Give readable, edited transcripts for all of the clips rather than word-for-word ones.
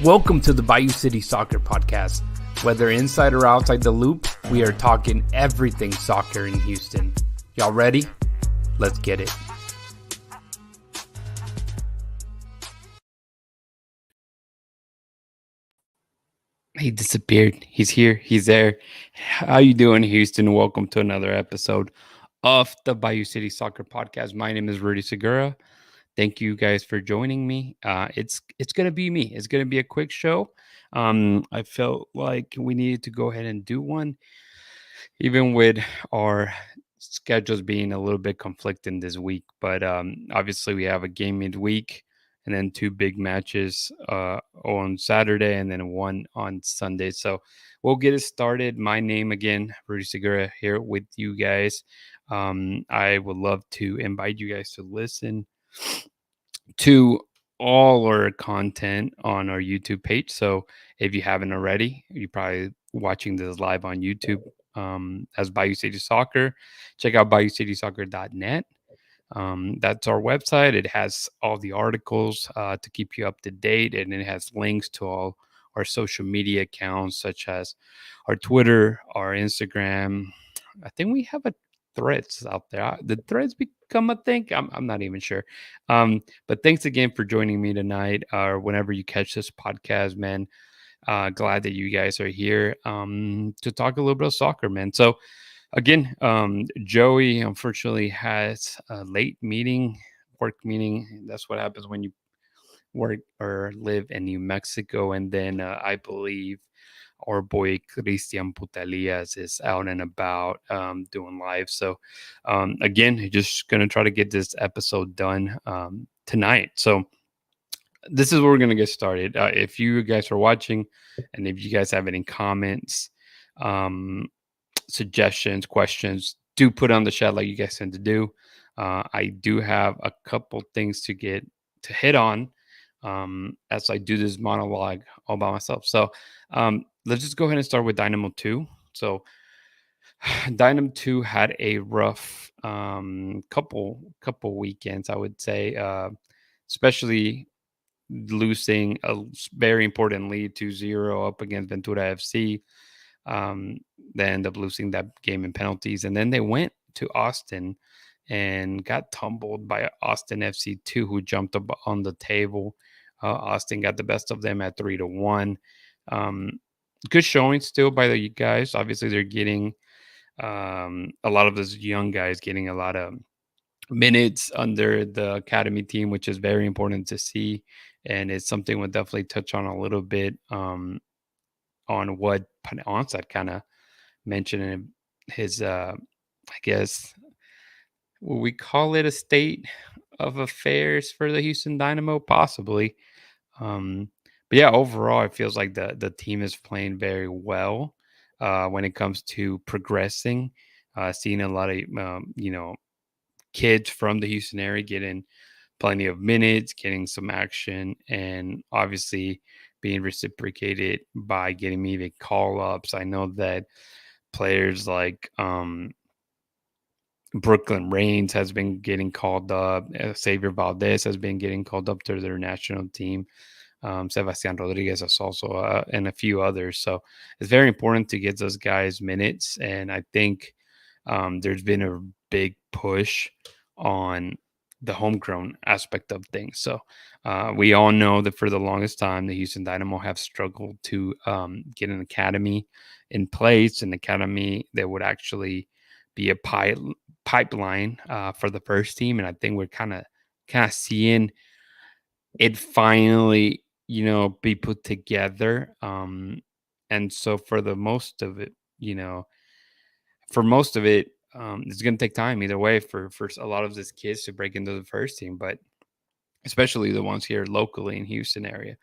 Welcome to the Bayou City Soccer Podcast. Whether inside or outside the loop, we are talking everything soccer in Houston. Y'all ready? Let's get it. He disappeared. He's here. He's there. How you doing, Houston? Welcome to another episode of the Bayou City Soccer Podcast. My name is Rudy Segura. Thank you guys for joining me. It's gonna be me. It's gonna be a quick show. I felt like we needed to go ahead and do one, even with our schedules being a little bit conflicting this week. But obviously, we have a game midweek, and then two big matches on Saturday, and then one on Sunday. So we'll get it started. My name again, Rudy Segura, here with you guys. I would love to invite you guys to listen to all our content on our YouTube page. So if you haven't already, you're probably watching this live on YouTube as Bayou City Soccer. Check out BayouCitySoccer.net. That's our website. It has all the articles to keep you up to date, and it has links to all our social media accounts, such as our Twitter, our Instagram. I think we have a threads out there. Did threads become a thing? I'm not even sure. But thanks again for joining me tonight, or whenever you catch this podcast, man. Glad that you guys are here to talk a little bit of soccer, man. So again, Joey unfortunately has a late work meeting. That's what happens when you work or live in New Mexico. And then I believe our boy Christian Putalias is out and about doing live. So again, just gonna try to get this episode done tonight. So this is where we're gonna get started. If you guys are watching, and if you guys have any comments, suggestions, questions, do put on the chat like you guys tend to do. I do have a couple things to hit on as I do this monologue all by myself. So let's just go ahead and start with Dynamo 2. So Dynamo 2 had a rough couple weekends, I would say, especially losing a very important lead 2-0 up against Ventura FC. They end up losing that game in penalties, and then they went to Austin and got tumbled by Austin FC2, who jumped up on the table. Austin got the best of them at 3-1. Good showing still by the guys. Obviously, they're getting a lot of those young guys getting a lot of minutes under the academy team, which is very important to see, and it's something we'll definitely touch on a little bit on what Onsat kind of mentioned in his I guess we call it a state of affairs for the Houston Dynamo, possibly. But yeah, overall, it feels like the team is playing very well when it comes to progressing. Seeing a lot of kids from the Houston area getting plenty of minutes, getting some action, and obviously being reciprocated by getting me the call ups. I know that players like Brooklyn Reigns has been getting called up. Xavier Valdez has been getting called up to their national team. Sebastian Rodriguez is also, and a few others. So it's very important to get those guys minutes. And I think there's been a big push on the homegrown aspect of things. So we all know that for the longest time, the Houston Dynamo have struggled to get an academy in place, an academy that would actually be a pipeline for the first team. And I think we're kind of seeing it finally, be put together. And so for the most of it, it's going to take time either way for a lot of these kids to break into the first team, but especially the ones here locally in Houston area.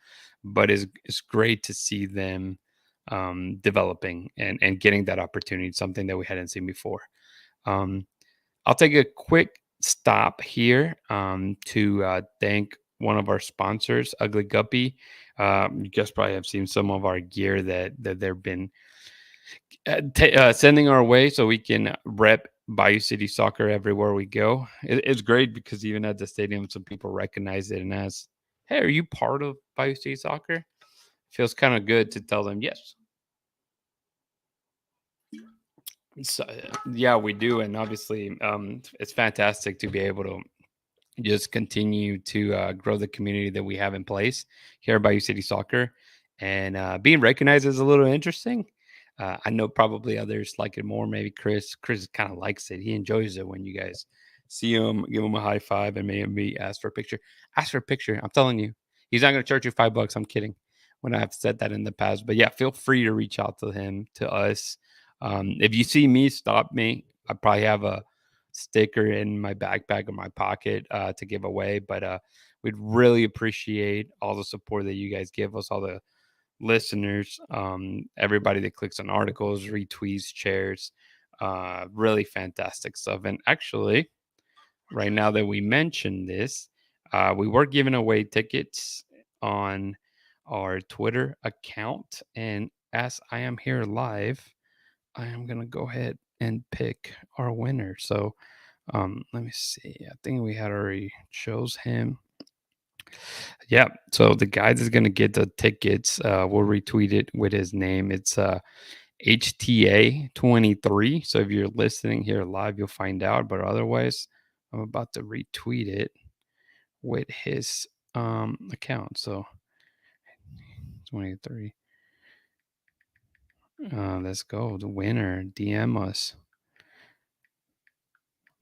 But it's great to see them developing and getting that opportunity, something that we hadn't seen before. I'll take a quick stop here to thank one of our sponsors, Ugly Guppy. You guys probably have seen some of our gear that they've been sending our way so we can rep Bayou City Soccer everywhere we go. It's great because even at the stadium, some people recognize it and ask, "Hey, are you part of Bayou City Soccer?" feels kind of good to tell them yes. So, yeah, we do, and obviously, it's fantastic to be able to just continue to grow the community that we have in place here at Bayou City Soccer. And being recognized is a little interesting. I know probably others like it more. Maybe Chris. Chris kind of likes it. He enjoys it when you guys see him, give him a high five, and maybe ask for a picture. Ask for a picture. I'm telling you, he's not going to charge you $5. I'm kidding. When I've said that in the past, but yeah, feel free to reach out to him, to us. If you see me, stop me. I probably have a sticker in my backpack or my pocket to give away. But we'd really appreciate all the support that you guys give us, all the listeners, everybody that clicks on articles, retweets, shares. Really fantastic stuff. And actually, right now that we mentioned this, we were giving away tickets on our Twitter account. And as I am here live, I am going to go ahead and pick our winner. So let me see. I think we had already chose him. Yeah. So the guy that's gonna get the tickets, we'll retweet it with his name. It's HTA23. So if you're listening here live, you'll find out. But otherwise, I'm about to retweet it with his account. So 23. Let's go. The winner. DM us.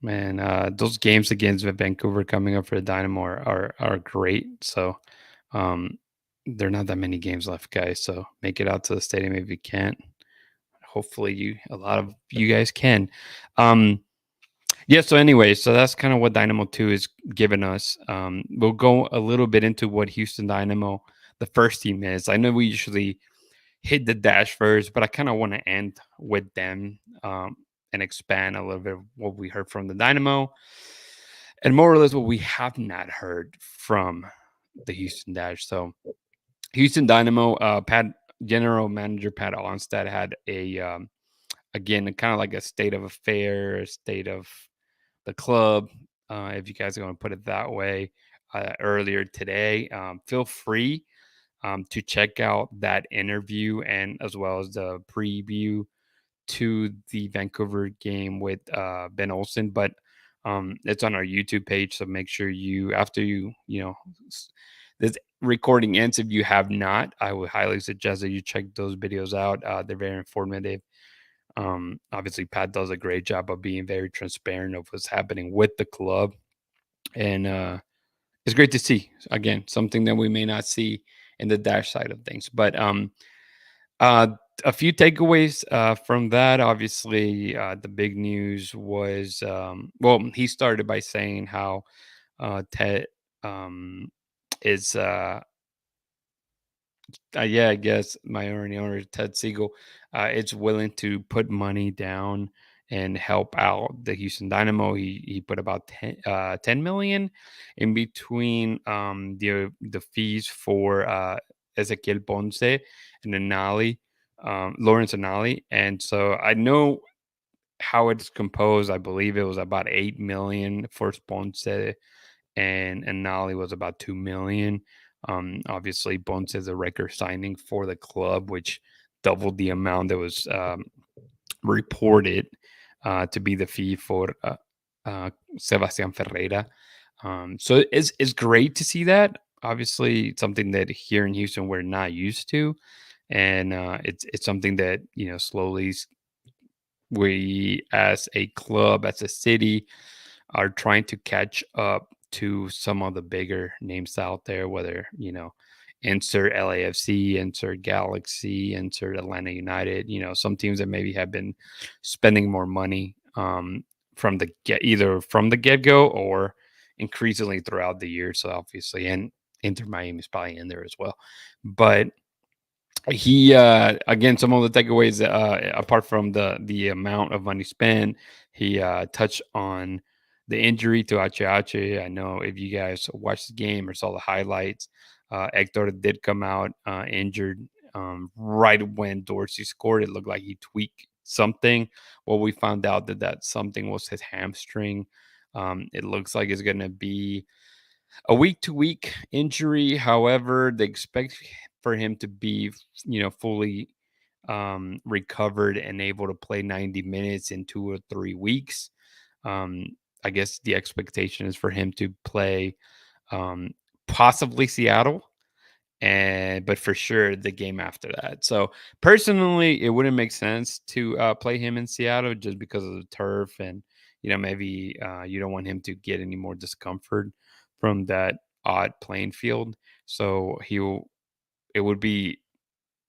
Man, those games against Vancouver coming up for the Dynamo are great. So um, there are not that many games left, guys. So make it out to the stadium if you can't. Hopefully, a lot of you guys can. Um, yeah. So anyway, so that's kind of what Dynamo 2 is giving us. We'll go a little bit into what Houston Dynamo, the first team, is. I know we usually hit the dash first, but I kind of want to end with them and expand a little bit of what we heard from the Dynamo and more or less what we have not heard from the Houston Dash. So Houston Dynamo, Pat General Manager Pat Onstad had a again kind of like a state of affair, a state of the club, if you guys are going to put it that way. Earlier today, feel free to check out that interview and as well as the preview to the Vancouver game with Ben Olsen, but it's on our YouTube page. So make sure you, after this recording ends, if you have not, I would highly suggest that you check those videos out. They're very informative. Obviously, Pat does a great job of being very transparent of what's happening with the club, and it's great to see. Again, something that we may not see in the dash side of things, but uh, a few takeaways from that. Obviously, the big news was well, he started by saying how Ted is yeah, I guess my owner Ted Siegel is willing to put money down and help out the Houston Dynamo. He put about 10 million in between the fees for Ezequiel Ponce and Anali, Lawrence Anali. And so I know how it's composed. I believe it was about 8 million for Ponce and Nolly was about 2 million. Obviously, Bones is a record signing for the club, which doubled the amount that was reported to be the fee for Sebastian Ferreira. So it's great to see that. Obviously, it's something that here in Houston we're not used to, and it's something that slowly we as a club, as a city, are trying to catch up to some of the bigger names out there, whether, insert LAFC, insert Galaxy, insert Atlanta United, some teams that maybe have been spending more money from the either from the get go or increasingly throughout the year. So obviously, and Inter Miami is probably in there as well. But he again, some of the takeaways apart from the amount of money spent, he touched on the injury to Ache. I know if you guys watched the game or saw the highlights, Hector did come out injured right when Dorsey scored. It looked like he tweaked something. Well, we found out that something was his hamstring. It looks like it's going to be a week-to-week injury. However, they expect for him to be, fully recovered and able to play 90 minutes in 2 or 3 weeks. Um, I guess the expectation is for him to play um, possibly Seattle, and but for sure the game after that. So personally, it wouldn't make sense to play him in Seattle just because of the turf, and maybe you don't want him to get any more discomfort from that odd playing field. So he'll it would be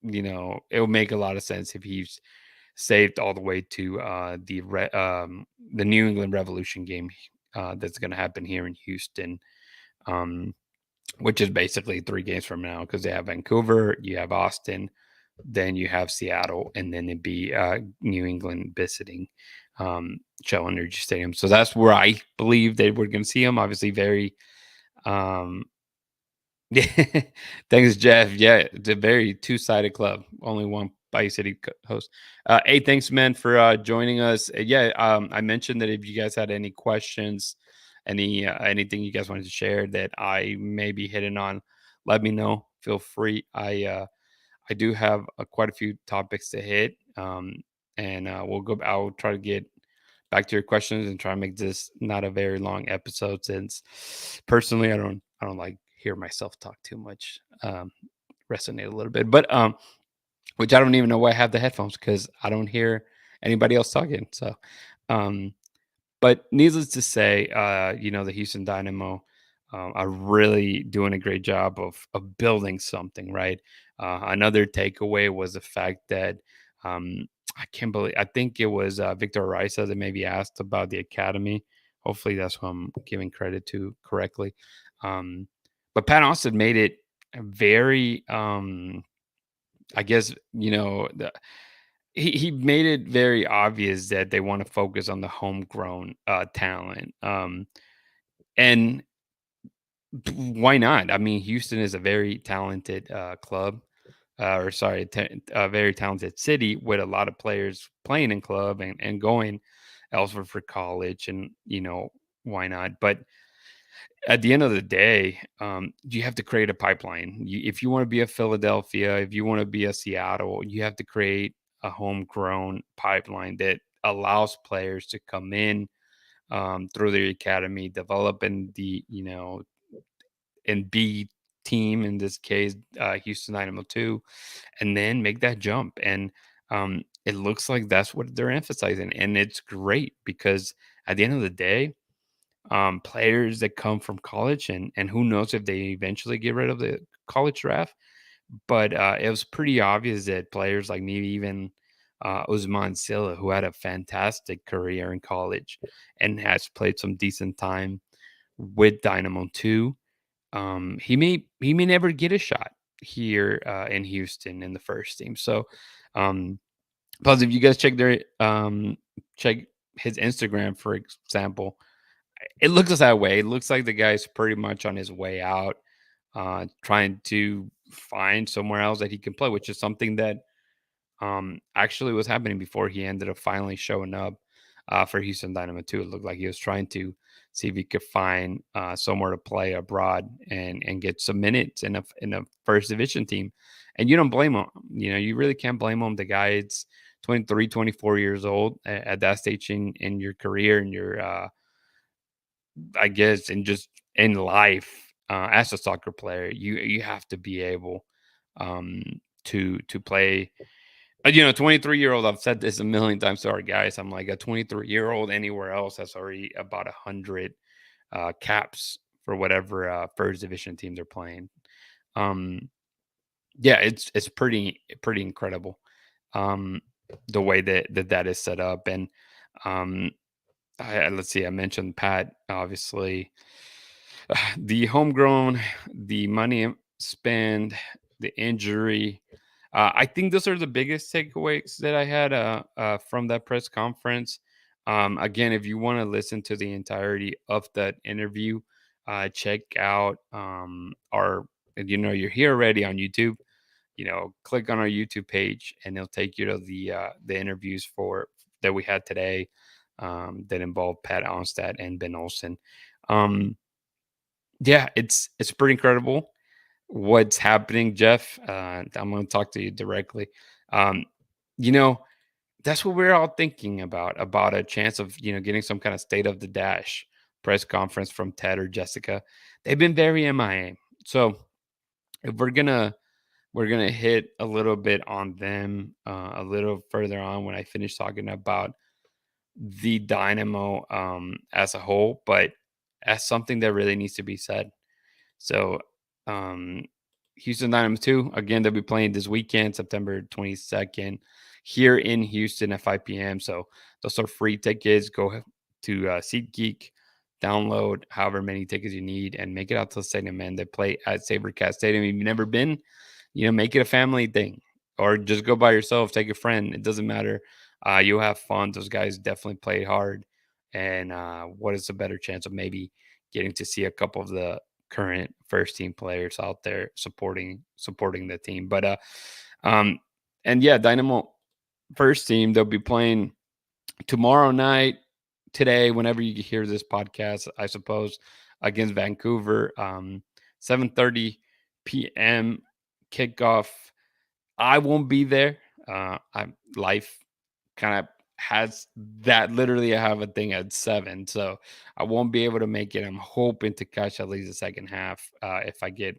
it would make a lot of sense if he's saved all the way to the New England Revolution game that's going to happen here in Houston. Um, which is basically 3 games from now because they have Vancouver, you have Austin, then you have Seattle, and then it'd be New England visiting Shell Energy Stadium. So that's where I believe they were going to see him. Obviously, very um, yeah. Thanks, Jeff. Yeah, it's a very two-sided club. Only one Bayou City host. Hey, thanks, man, for joining us. Yeah, I mentioned that if you guys had any questions, anything you guys wanted to share that I may be hitting on, let me know. Feel free. I do have quite a few topics to hit, and we'll go. I'll try to get back to your questions and try to make this not a very long episode since personally I don't like hear myself talk too much. Resonate a little bit, but which I don't even know why I have the headphones because I don't hear anybody else talking. So um but needless to say, the Houston Dynamo are really doing a great job of building something, right? Another takeaway was the fact that I can't believe I think it was Victor Arisa that maybe asked about the academy. Hopefully, that's who I'm giving credit to correctly. Um, but Pat Austin made it very, I guess, he made it very obvious that they want to focus on the homegrown talent. And why not? I mean, Houston is a very talented club, or sorry, a very talented city with a lot of players playing in club and going elsewhere for college, and why not? But at the end of the day, you have to create a pipeline. If you want to be a Philadelphia, if you want to be a Seattle, you have to create a homegrown pipeline that allows players to come in through the academy, develop in the and B team in this case, Houston Dynamo 2, and then make that jump. And it looks like that's what they're emphasizing, and it's great because at the end of the day, players that come from college, and who knows if they eventually get rid of the college draft. But it was pretty obvious that players like maybe even Usman Silla, who had a fantastic career in college and has played some decent time with Dynamo too, he may never get a shot here in Houston in the first team. So, um, plus if you guys check his Instagram, for example, it looks that way. It looks like the guy's pretty much on his way out, trying to find somewhere else that he can play, which is something that actually was happening before he ended up finally showing up for Houston Dynamo 2. It looked like he was trying to see if he could find somewhere to play abroad and get some minutes in a first division team. And you don't blame him. You really can't blame him. The guy, it's 23, 24 years old at that stage in your career and your I guess, and just in life, as a soccer player, you have to be able um, to play. 23-year-old. I've said this a million times to our guys. I'm like a 23-year-old anywhere else has already about 100 caps for whatever first division team they're playing. Um, yeah, it's pretty incredible the way that is set up. And um, let's see, I mentioned Pat, obviously. The homegrown, the money spent, the injury. I think those are the biggest takeaways that I had from that press conference. Again, if you want to listen to the entirety of that interview, check out our, you're here already on YouTube. Click on our YouTube page, and it'll take you to the interviews for that we had today that involved Pat Onstad and Ben Olsen. Yeah, it's pretty incredible. what's happening, Jeff, I'm going to talk to you directly. Um, you know, that's what we're all thinking about a chance of, getting some kind of state of the dash press conference from Ted or Jessica. They've been very MIA. So if we're gonna hit a little bit on them a little further on when I finish talking about the Dynamo as a whole, but as something that really needs to be said. So, um, Houston Dynamo 2, again, they'll be playing this weekend, September 22nd, here in Houston at 5 p.m. So, those are free tickets. Go to SeatGeek, download however many tickets you need, and make it out to the stadium, man. They play at SaberCat Stadium. If you've never been, make it a family thing or just go by yourself, take a friend. It doesn't matter. You'll have fun. Those guys definitely play hard. And what is a better chance of maybe getting to see a couple of the current first team players out there supporting the team. But um and yeah, Dynamo first team, they'll be playing tomorrow night, today, whenever you hear this podcast, I suppose, against Vancouver. 7:30 p.m. kickoff. I won't be there. Life kind of has that. Literally, I have a thing at 7, so I won't be able to make it. I'm hoping to catch at least the second half if I get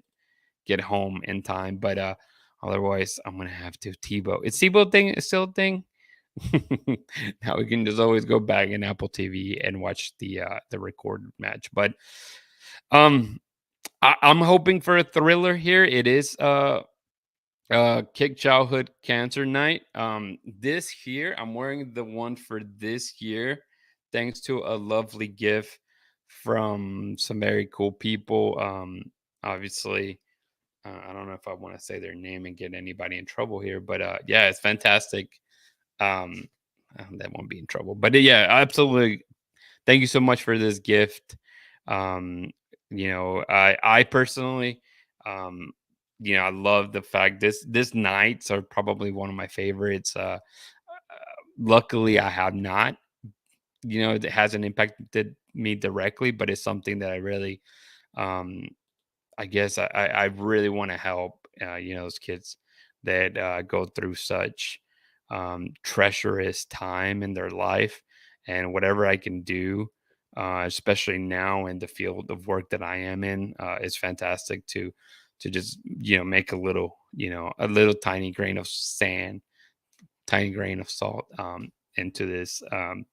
home in time. But otherwise, I'm gonna have to Tebow. Is Tebow thing still a thing? Now we can just always go back in Apple TV and watch the recorded match. But um, I'm hoping for a thriller here. It is Kick Childhood Cancer Night. This year, I'm wearing the one for this year, thanks to a lovely gift from some very cool people. Obviously, I don't know if I want to say their name and get anybody in trouble here, but yeah, it's fantastic. Um, that won't be in trouble, but yeah, absolutely. Thank you so much for this gift. Um, I personally, um, I love the fact this nights are probably one of my favorites. Luckily, I have not. It hasn't impacted me directly, but it's something that I really, um, I guess I really want to help, those kids that go through such treacherous time in their life, and whatever I can do, especially now in the field of work that I am in, is fantastic to just make a little tiny grain of sand, tiny grain of salt into this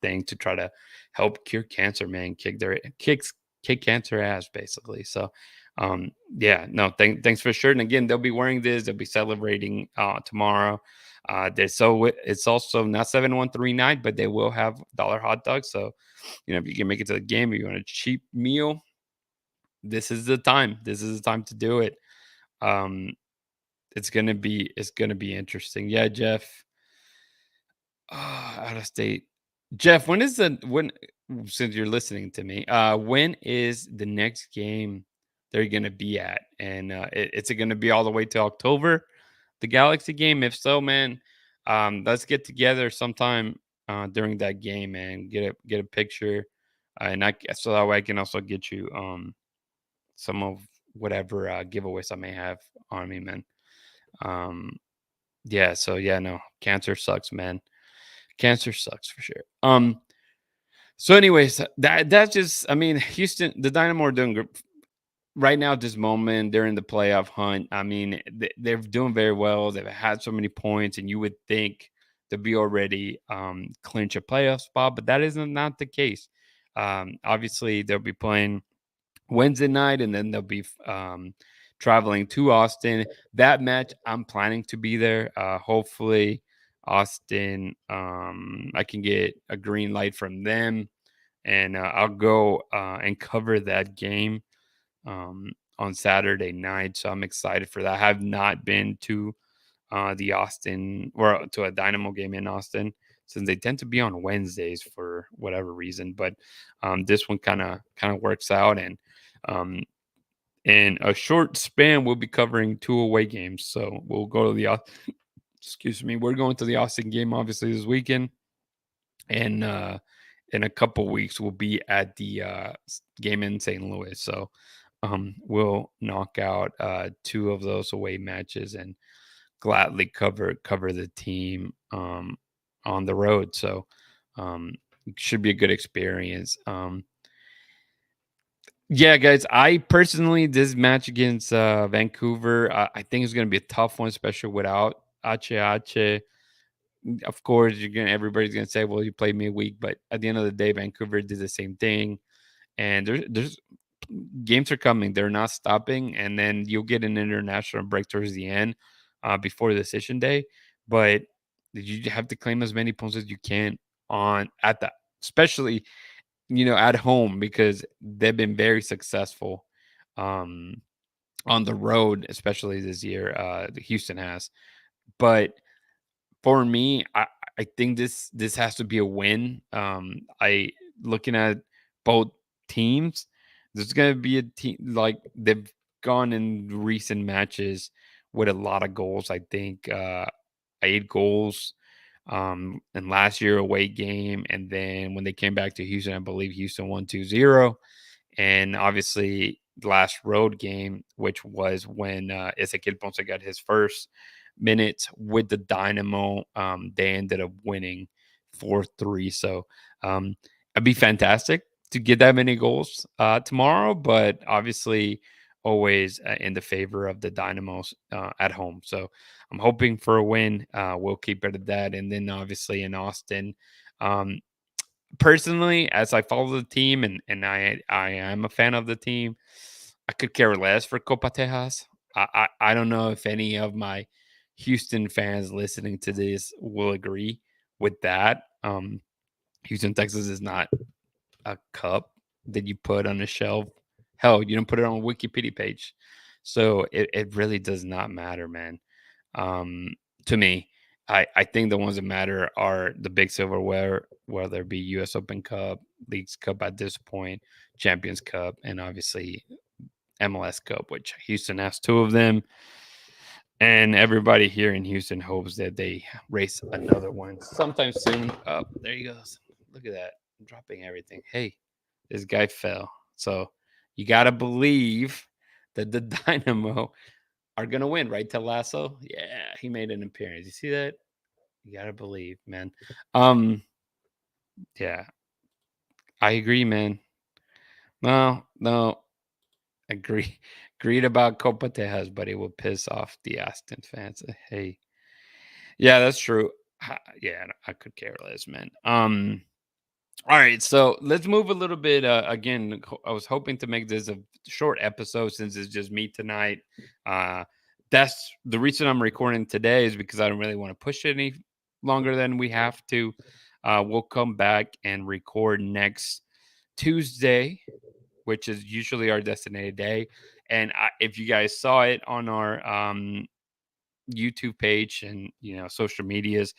thing to try to help cure cancer, man. Kick cancer ass, basically. So, yeah, no, thanks for sure. And again, they'll be wearing this. They'll be celebrating tomorrow. It's also not 7139, but they will have dollar hot dogs. So, if you can make it to the game, if you want a cheap meal, this is the time. This is the time to do it. Um, it's gonna be interesting. Yeah, Jeff. Out of state. Jeff, when since you're listening to me, when is the next game they're gonna be at? And it's it gonna be all the way to October, the Galaxy game? If so, man, let's get together sometime during that game and get a picture, so that way I can also get you some of whatever giveaways I may have on me, man. Um, yeah, so yeah, no, cancer sucks, man. Cancer sucks for sure. So anyways, that's just, I mean, Houston, the Dynamo are doing good right now at this moment. They're in the playoff hunt. I mean, they're doing very well. They've had so many points, and you would think to be already clinch a playoff spot, but that isn't not the case. Obviously, they'll be playing Wednesday night, and then they'll be traveling to Austin. That match, I'm planning to be there. Hopefully, Austin, I can get a green light from them, and I'll go and cover that game on Saturday night. So I'm excited for that. I have not been to the Austin or to a Dynamo game in Austin since they tend to be on Wednesdays for whatever reason. But this one kind of works out, and um, in a short span, we'll be covering 2 away games. So we'll go to the excuse me, we're going to the Austin game obviously this weekend, and in a couple weeks we'll be at the game in St. Louis. So we'll knock out two of those away matches and gladly cover the team on the road. So it should be a good experience. Yeah, guys. I personally, this match against Vancouver, I think it's going to be a tough one, especially without Ache Ache. Of course, everybody's gonna say, "Well, you played me weak," but at the end of the day, Vancouver did the same thing, and there's games are coming; they're not stopping, and then you'll get an international break towards the end, before decision day. But you have to claim as many points as you can on at that, especially at home because they've been very successful um, on the road, especially this year. Houston has, but for me, I think this has to be a win. I looking at both teams, there's gonna be a team like they've gone in recent matches with a lot of goals. I think 8 goals in last year away game, and then when they came back to Houston, I believe Houston won 2-0. And obviously, the last road game, which was when Ezequiel Ponce got his first minutes with the Dynamo, they ended up winning 4-3. So it'd be fantastic to get that many goals tomorrow, but obviously, always in the favor of the Dynamos at home. So I'm hoping for a win. We'll keep it at that. And then obviously in Austin, um, personally, as I follow the team and I am a fan of the team, I could care less for Copa Tejas. I don't know if any of my Houston fans listening to this will agree with that. Houston, Texas is not a cup that you put on a shelf. Hell, you don't put it on a Wikipedia page. So it really does not matter, man. Um, to me, I think the ones that matter are the big silverware, whether it be US Open Cup, Leagues Cup at this point, Champions Cup, and obviously MLS Cup, which Houston has two of them. And everybody here in Houston hopes that they race another one sometime soon. Oh, there he goes. Look at that. I'm dropping everything. Hey, this guy fell. So you got to believe that the Dynamo are going to win, right, Lasso? Yeah, he made an appearance. You see that? You got to believe, man. Um, yeah, I agree, man. No, agree. Agreed about Copa Tejas, but it will piss off the Aston fans. Hey, yeah, that's true. Yeah, I could care less, man. All right, so let's move a little bit. Again, I was hoping to make this a short episode since it's just me tonight. Uh, that's the reason I'm recording today is because I don't really want to push it any longer than we have to. We'll come back and record next Tuesday, which is usually our designated day. And if you guys saw it on our YouTube page and social medias,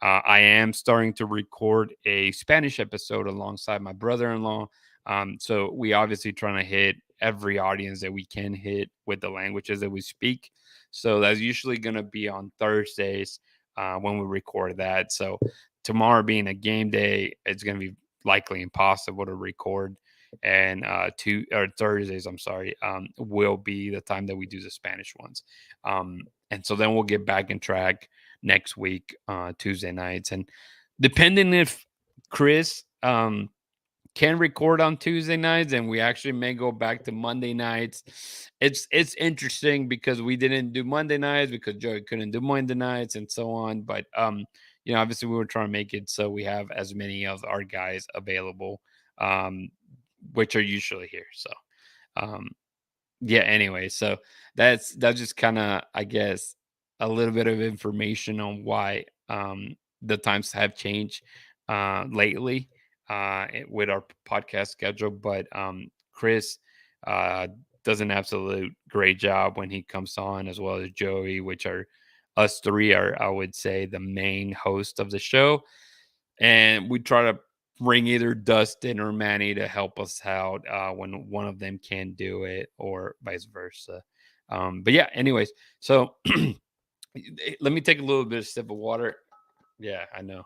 I am starting to record a Spanish episode alongside my brother-in-law. So we obviously trying to hit every audience that we can hit with the languages that we speak. So that's usually going to be on Thursdays when we record that. So tomorrow being a game day, it's going to be likely impossible to record. And Thursdays, I'm sorry, will be the time that we do the Spanish ones. And so then we'll get back in track next week, Tuesday nights. And depending if Chris can record on Tuesday nights and we actually may go back to Monday nights. It's interesting because we didn't do Monday nights because Joey couldn't do Monday nights and so on. But obviously we were trying to make it so we have as many of our guys available, um, which are usually here. So um yeah, anyway, so that's just kind of, I guess, a little bit of information on why the times have changed lately with our podcast schedule. But Chris uh does an absolute great job when he comes on, as well as Joey, which are us three are, I would say, the main host of the show. And we try to bring either Dustin or Manny to help us out when one of them can do it, or vice versa. But yeah, anyways, so let me take a little bit of sip of water. Yeah, I know.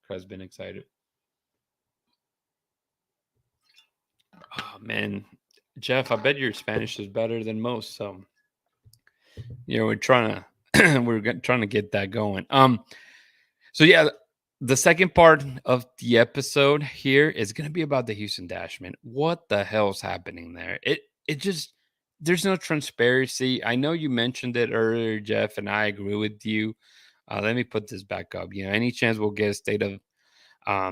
Craig's been excited. Oh man, Jeff, I bet your Spanish is better than most. So we're trying to trying to get that going. So yeah, the second part of the episode here is going to be about the Houston Dashman. What the hell's happening there? It just there's no transparency. I know you mentioned it earlier, Jeff, and I agree with you. Let me put this back up. Any chance we'll get a state of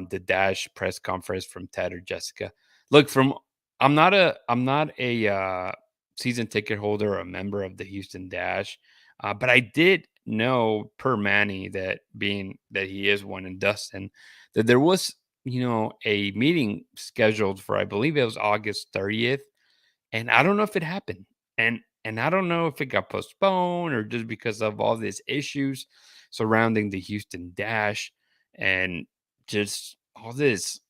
the Dash press conference from Ted or Jessica? Look, from I'm not a season ticket holder or a member of the Houston Dash, but I did know per Manny that being that he is one and Dustin that there was a meeting scheduled for I believe it was August 30th, and I don't know if it happened, and I don't know if it got postponed or just because of all these issues surrounding the Houston Dash and just all this.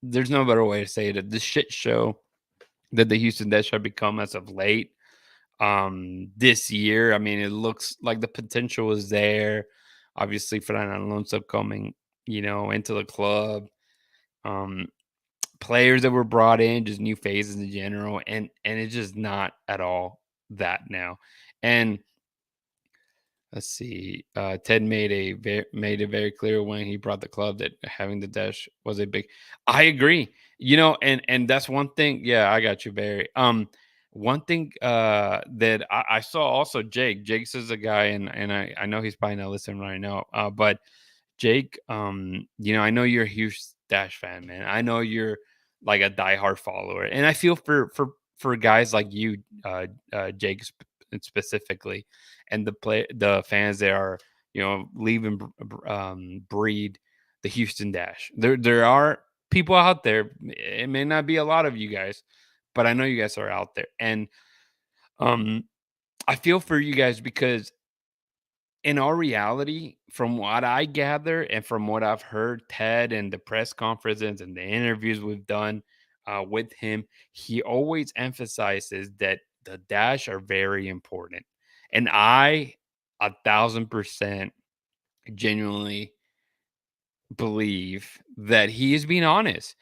There's no better way to say it. The shit show that the Houston Dash have become as of late. This year, I mean, it looks like the potential is there. Obviously, Fernando Alonso coming, into the club. Um, Players that were brought in, just new phases in general, and it's just not at all that now. And let's see. Ted made it very clear when he brought the club that having the dash was a big. I agree. And that's one thing. Yeah, I got you, Barry. One thing that I saw also Jake. Jake's is a guy, and I know he's probably not listening right now. But Jake, I know you're a huge Dash fan, man. I know you're like a diehard follower, and I feel for guys like you, Jake specifically, and the fans that are leaving breed the Houston Dash. There are people out there. It may not be a lot of you guys, but I know you guys are out there, and um, I feel for you guys because in our reality, from what I gather and from what I've heard, Ted and the press conferences and the interviews we've done with him, he always emphasizes that the dash are very important. And I 1,000% genuinely believe that he is being honest.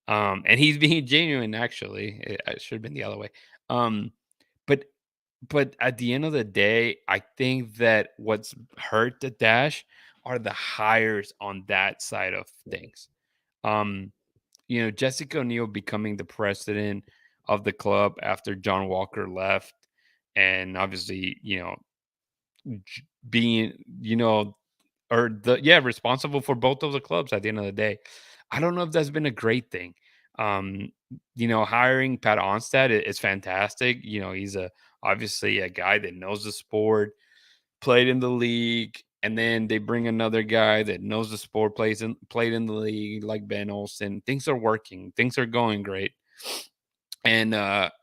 And he's being genuine, actually. It should have been the other way. Um, but but at the end of the day, I think that what's hurt the Dash are the hires on that side of things. Um, Jessica O'Neill becoming the president of the club after John Walker left, and obviously, being, or responsible for both of the clubs at the end of the day. I don't know if that's been a great thing. Hiring Pat Onstad is fantastic. He's obviously a guy that knows the sport, played in the league, and then they bring another guy that knows the sport, played in the league like Ben Olsen. Things are working, things are going great. And at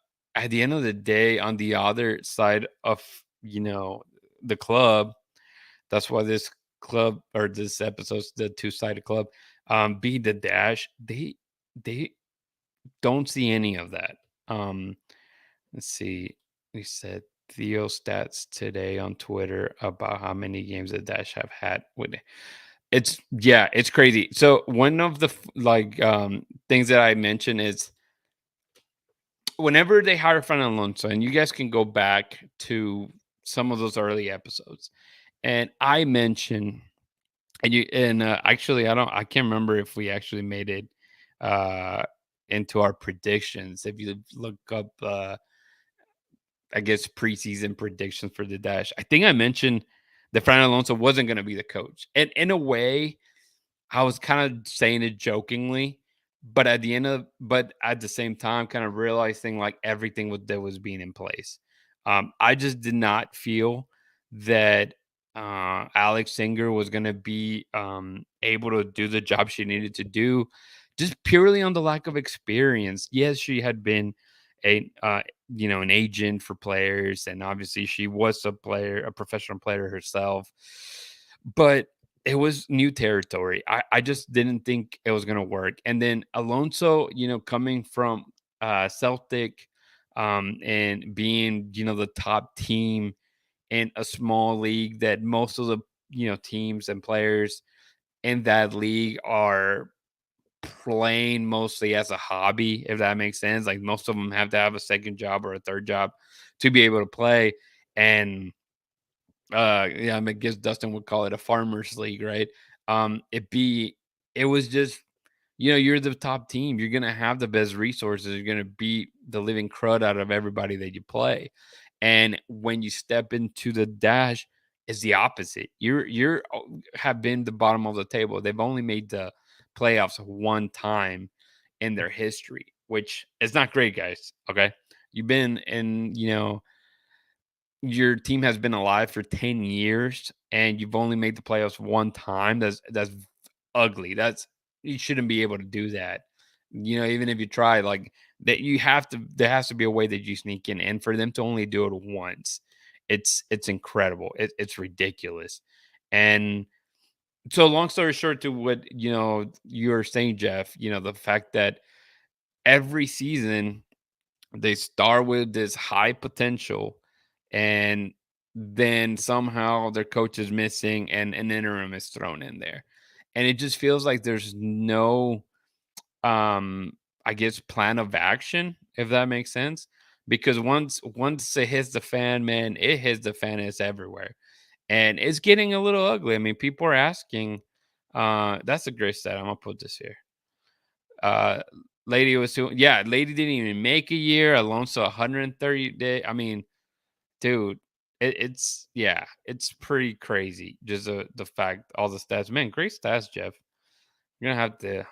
the end of the day, on the other side of the club, that's why this club or this episode's the two-sided club. Be the dash. They don't see any of that. Let's see. We said Theo stats today on Twitter about how many games the Dash have had with it. It's crazy. So one of the things that I mentioned is whenever they hire Fernando Alonso, and you guys can go back to some of those early episodes, and I mentioned, actually I can't remember if we actually made it into our predictions. If you look up I guess preseason predictions for the Dash, I think I mentioned that Fernando Alonso wasn't going to be the coach, and in a way I was kind of saying it jokingly, but at the same time, kind of realizing like everything that was being in place. I just did not feel that Alex Singer was going to be able to do the job she needed to do, just purely on the lack of experience. Yes, she had been an agent for players, and obviously she was a professional player herself, but it was new territory. I just didn't think it was going to work. And then Alonso, coming from Celtic, and being, the top team in a small league that most of the, teams and players in that league are playing mostly as a hobby, if that makes sense. Like most of them have to have a second job or a third job to be able to play. And yeah, I mean, I guess Dustin would call it a farmers league, right? It was just, you're the top team. You're gonna have the best resources. You're gonna beat the living crud out of everybody that you play. And when you step into the dash, it's the opposite. Have been the bottom of the table. They've only made the playoffs one time in their history, which is not great, guys. Okay. You've been in, your team has been alive for 10 years and you've only made the playoffs one time. That's ugly. That's You shouldn't be able to do that. Even if you try, like that, there has to be a way that you sneak in. And for them to only do it once, it's incredible. It's ridiculous. And so long story short, to what you're saying, Jeff, the fact that every season they start with this high potential, and then somehow their coach is missing and an interim is thrown in there. And it just feels like there's no, um, I guess, plan of action, if that makes sense. Because once it hits the fan, man, it hits the fan, it's everywhere. And it's getting a little ugly. I mean, people are asking, that's a great stat. I'm gonna put this here. Uh, Lady didn't even make a year. Alonso 130 day. I mean, dude, it's pretty crazy. Just the fact, all the stats, man, great stats, Jeff. You're gonna have to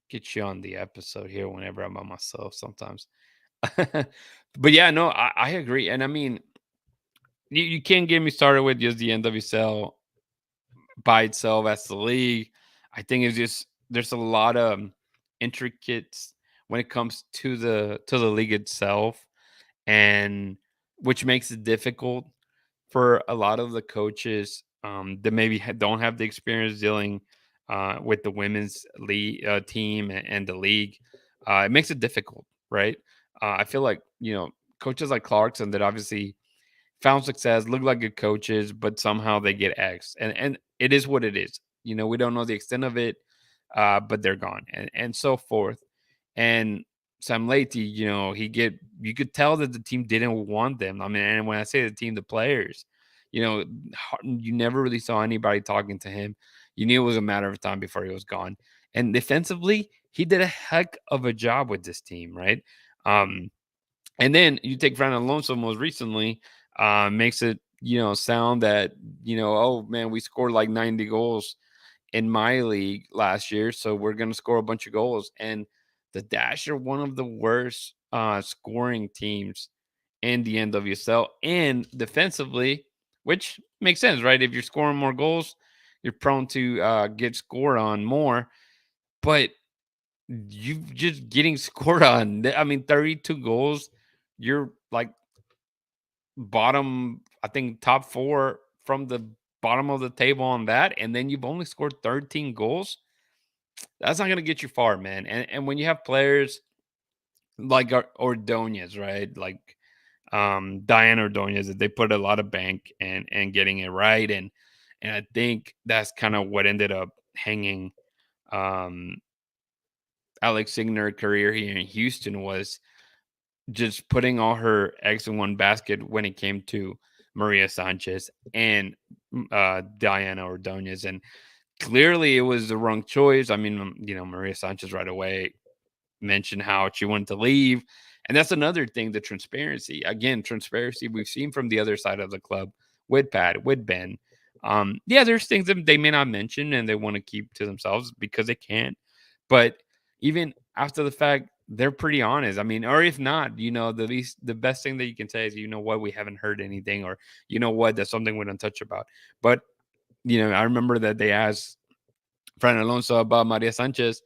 get you on the episode here whenever I'm by myself sometimes. But yeah, no, I agree, and I mean, you can't get me started with just the NWSL by itself as the league. I think it's just there's a lot of intricates when it comes to the league itself, and which makes it difficult for a lot of the coaches that maybe don't have the experience dealing with the women's league team and the league. It makes it difficult, right? I feel like coaches like Clarkson that obviously found success, look like good coaches, but somehow they get X, and it is what it is. We don't know the extent of it, but they're gone, and so forth. And Sam Leite, you could tell that the team didn't want them. I mean, and when I say the team, the players, you never really saw anybody talking to him. You knew it was a matter of time before he was gone. And defensively, he did a heck of a job with this team, right? Um, and then you take Fran Alonso most recently, makes it, sound that, oh man, we scored like 90 goals in my league last year, so we're going to score a bunch of goals. And the Dash are one of the worst scoring teams in the NWSL and defensively, which makes sense, right? If you're scoring more goals, you're prone to get scored on more. But you just getting scored on. I mean, 32 goals. You're like bottom, I think top four from the bottom of the table on that. And then you've only scored 13 goals. That's not going to get you far, man. And when you have players like Ordonez, right? Like Diana Ordonez, that they put a lot of bank and getting it right. And I think that's kind of what ended up hanging um Alex Signer career here in Houston, was just putting all her eggs in one basket when it came to Maria Sanchez and Diana Ordonez. And clearly it was the wrong choice. I mean, Maria Sanchez right away mentioned how she wanted to leave. And that's another thing, the transparency. Again, transparency we've seen from the other side of the club with Pat, with Ben. Yeah, there's things that they may not mention and they want to keep to themselves because they can't. But even after the fact, they're pretty honest. I mean, or if not, the best thing that you can say is, what, we haven't heard anything, or what, that's something we don't touch about. But I remember that they asked Fran Alonso about Maria Sanchez,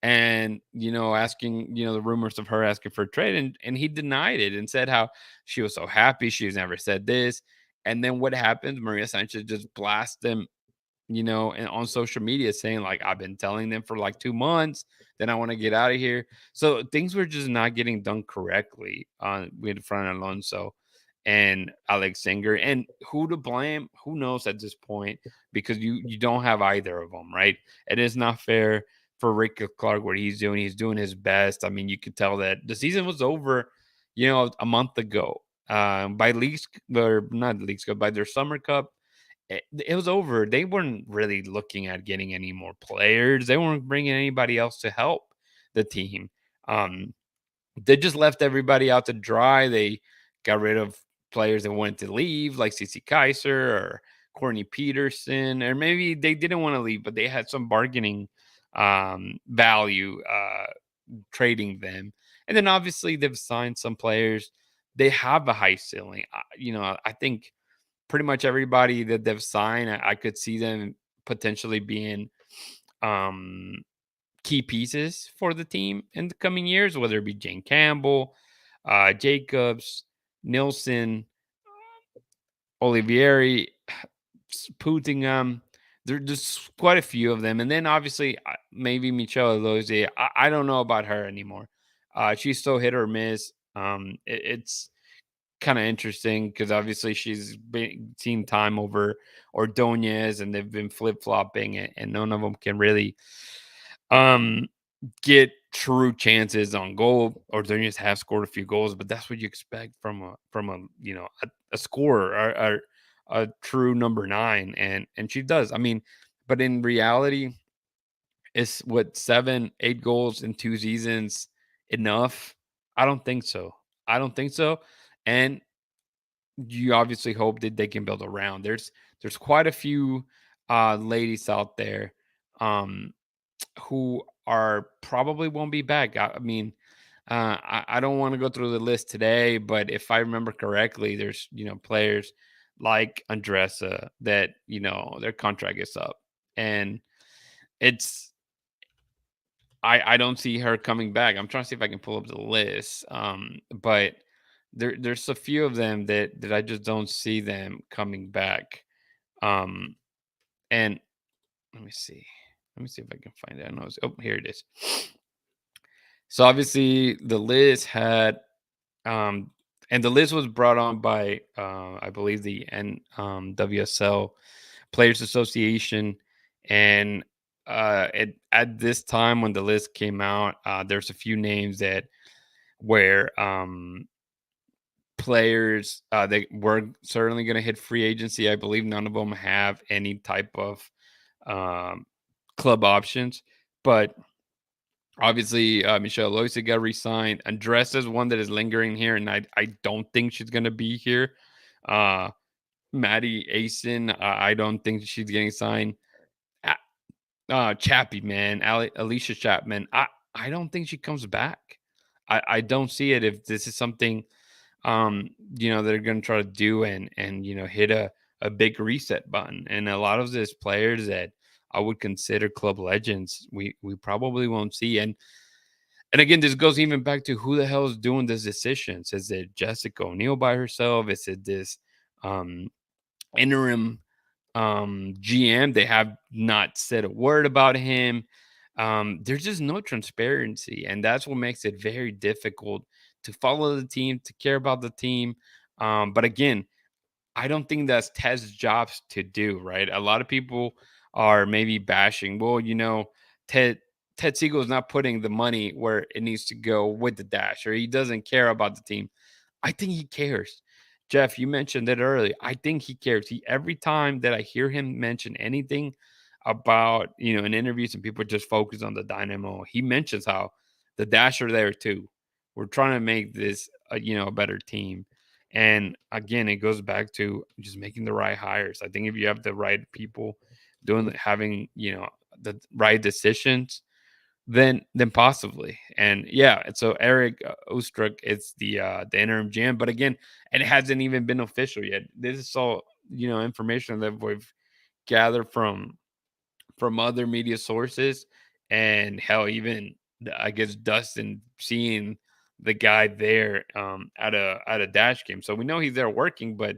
and asking, the rumors of her asking for a trade, and he denied it and said how she was so happy, she's never said this. And then what happens? Maria Sanchez just blasts them, and on social media, saying like, I've been telling them for like 2 months, then I want to get out of here. So things were just not getting done correctly with Fran Alonso and Alex Singer. And who to blame? Who knows at this point? Because you don't have either of them, right? It is not fair for Rick Clark what he's doing. He's doing his best. I mean, you could tell that the season was over, a month ago. By leagues or not leagues, but by their summer cup, it was over. They weren't really looking at getting any more players. They weren't bringing anybody else to help the team. Um, they just left everybody out to dry. They got rid of players that wanted to leave, like CC Kaiser or Courtney Peterson, or maybe they didn't want to leave, but they had some bargaining value trading them. And then obviously they've signed some players. They have a high ceiling. I think pretty much everybody that they've signed, I could see them potentially being um, key pieces for the team in the coming years, whether it be Jane Campbell, Jacobs, Nilsson, Olivieri, Putingham. There's quite a few of them. And then obviously maybe Michelle Eloise. I don't know about her anymore. She's so hit or miss. It's kind of interesting because obviously she's been seen time over Ordonez and they've been flip flopping and none of them can really um get true chances on goal. Ordonez have scored a few goals, but that's what you expect from a a scorer or a true number nine, and she does. I mean, but in reality, is what 7, 8 goals in 2 seasons enough? I don't think so. I don't think so. And you obviously hope that they can build around. There's quite a few ladies out there who are probably won't be back. I mean, I don't want to go through the list today, but if I remember correctly, there's players like Andressa that their contract is up, and it's I don't see her coming back. I'm trying to see if I can pull up the list, but there's a few of them that I just don't see them coming back. Um, and let me see. Let me see if I can find it. I know oh, here it is. So obviously the list had and the list was brought on by I believe the WSL Players Association, and at this time when the list came out, there's a few names that where players they were certainly going to hit free agency. I believe none of them have any type of um, club options, but obviously Michelle Loisa got re-signed. Andressa's one that is lingering here, and I don't think she's going to be here. Uh, Maddie Asen, I don't think she's getting signed. Chappie, man, Alicia Chapman. I don't think she comes back. I don't see it if this is something they're going to try to do and hit a big reset button. And a lot of these players that I would consider club legends, we probably won't see. And again, this goes even back to who the hell is doing these decisions. Is it Jessica O'Neill by herself? Is it this um interim GM? They have not said a word about him. There's just no transparency, and that's what makes it very difficult to follow the team, to care about the team. But again, I don't think that's Ted's jobs to do, right? A lot of people are maybe bashing, well, Ted Siegel is not putting the money where it needs to go with the dash, or he doesn't care about the team. I think he cares. Jeff, you mentioned it earlier. I think he cares. Every time that I hear him mention anything about, in interviews and people just focus on the dynamo, he mentions how the dash are there too. We're trying to make this a better team. And again, it goes back to just making the right hires. I think if you have the right people having, the right decisions, then possibly. And yeah, and so Eric Ostruck is the interim GM, but again, it hasn't even been official yet. This is all information that we've gathered from other media sources, and hell, even I guess Dustin seeing the guy there at a dash game, so we know he's there working. But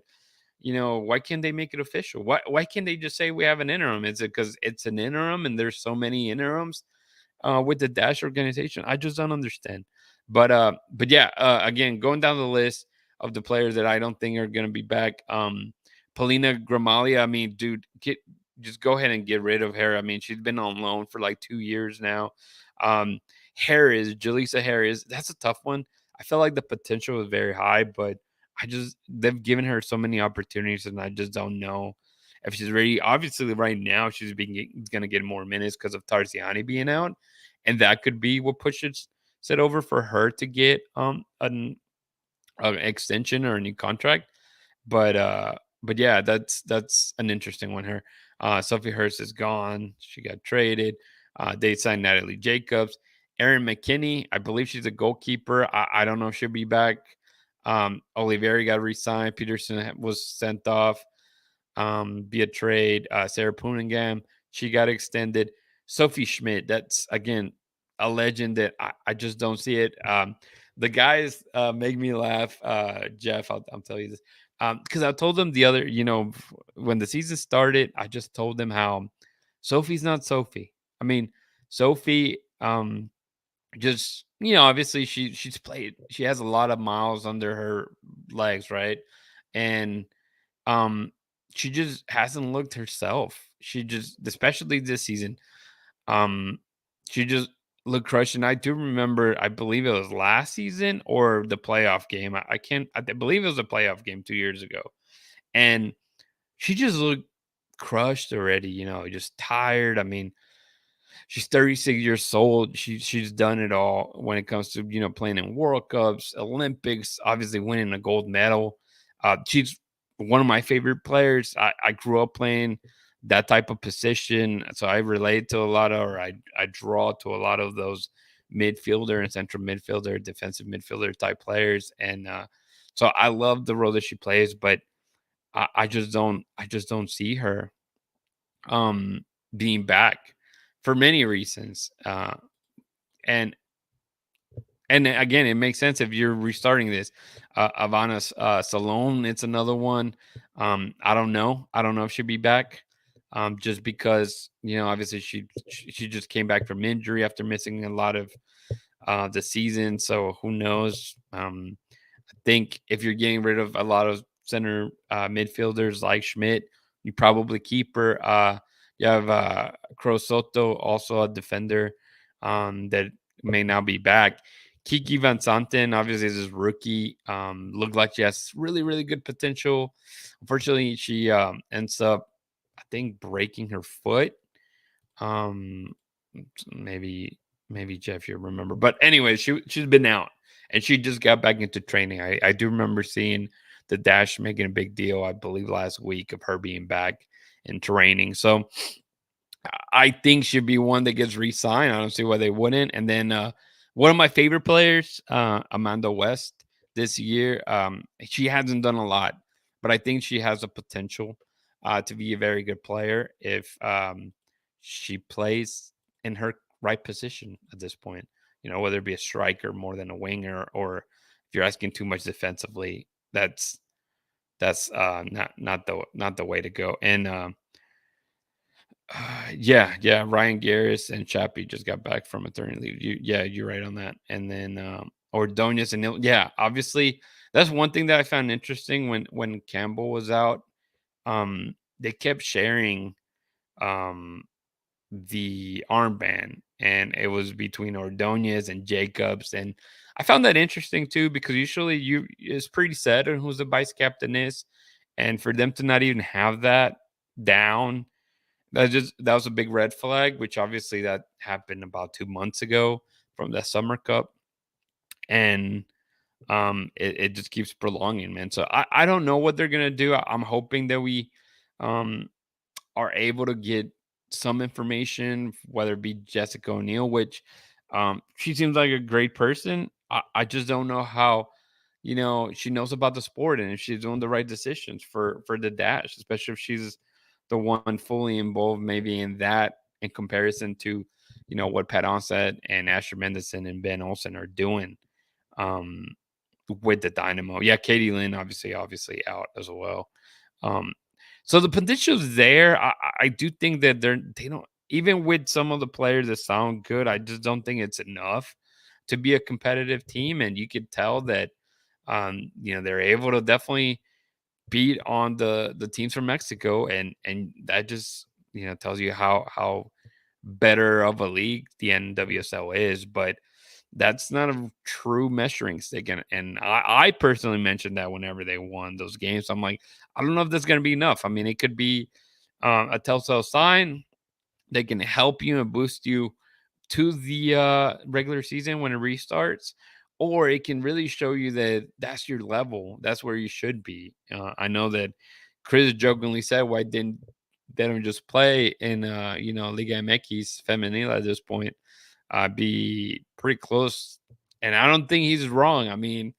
why can't they make it official? Why can't they just say we have an interim? Is it because it's an interim and there's so many interims with the Dash organization? I just don't understand. But yeah, again, going down the list of the players that I don't think are going to be back. Polina Gramalia, I mean, dude, just go ahead and get rid of her. I mean, she's been on loan for like 2 years now. Um, Harris, Jaleesa Harris, that's a tough one. I feel like the potential is very high, but they've given her so many opportunities, and I just don't know if she's ready. Obviously, right now she's going to get more minutes because of Tarziani being out, and that could be what pushes it over for her to get an extension or a new contract. But yeah, that's an interesting one here. Sophie Hurst is gone. She got traded. They signed Natalie Jacobs. Erin McKinney, I believe she's a goalkeeper. I don't know if she'll be back. Olivieri got re-signed. Peterson was sent off via trade. Sarah Punningham, she got extended. Sophie Schmidt, that's again a legend that I just don't see it. The guys make me laugh. Jeff, I'll tell you this. Because I told them the other, when the season started, I just told them how Sophie's not Sophie. I mean, Sophie, just obviously she's played. She has a lot of miles under her legs, right? And um, she just hasn't looked herself. She just, especially this season, um, she just looked crushed. And I do remember, I believe it was last season or the playoff game. I can't, I believe it was a playoff game 2 years ago, and she just looked crushed already. Just tired. I mean, she's 36 years old. She's done it all when it comes to playing in World Cups, Olympics, obviously winning a gold medal. She's one of my favorite players. I grew up playing that type of position, so I relate to a lot of, or I draw to a lot of those midfielder and central midfielder, defensive midfielder type players, and so I love the role that she plays, but I just don't see her um being back for many reasons. And and again, it makes sense if you're restarting this. Ivana Salone, it's another one. I don't know. I don't know if she'll be back. Just because obviously she just came back from injury after missing a lot of the season. So who knows? Think if you're getting rid of a lot of center midfielders like Schmidt, you probably keep her. You have Cruz Soto, also a defender that may now be back. Kiki Van Santen, obviously, is his rookie. Looked like she has really, really good potential. Unfortunately, she ends up, I think, breaking her foot. Um, maybe Jeff, you remember, but anyway, she's been out and she just got back into training. I do remember seeing the Dash making a big deal, I believe, last week of her being back in training. So I think she'd be one that gets re-signed. I don't see why they wouldn't. And then one of my favorite players, Amanda West, this year. She hasn't done a lot, but I think she has a potential to be a very good player if she plays in her right position at this point. Whether it be a striker more than a winger, or if you're asking too much defensively, that's not the way to go. And yeah. Ryan Garris and Chappie just got back from maternity leave. You're right on that. And then Ordonez and yeah, obviously that's one thing that I found interesting when Campbell was out. They kept sharing um the armband, and it was between Ordonez and Jacobs, and I found that interesting too because usually you it's pretty set on who's the vice captain is, and for them to not even have that down, that was a big red flag, which obviously that happened about 2 months ago from the Summer Cup, and it just keeps prolonging, man. So I don't know what they're gonna do. I'm hoping that we um are able to get some information, whether it be Jessica O'Neill, which she seems like a great person. I just don't know how she knows about the sport and if she's doing the right decisions for the dash, especially if she's the one fully involved maybe in that in comparison to what Pat Onset and Asher Mendelssohn and Ben Olsen are doing um with the Dynamo. Yeah, Katie Lynn obviously out as well. Um, so the potential's there. I do think that they don't, even with some of the players that sound good, I just don't think it's enough to be a competitive team. And you could tell that they're able to definitely beat on the teams from Mexico, and that just tells you how better of a league the NWSL is, but that's not a true measuring stick. And I personally mentioned that whenever they won those games, I'm like, I don't know if that's going to be enough. I mean, it could be a telltale sign. They can help you and boost you to the regular season when it restarts, or it can really show you that that's your level. That's where you should be. I know that Chris jokingly said, "Why didn't they don't just play in Liga MX Femenil at this point? Be pretty close." And I don't think he's wrong. I mean,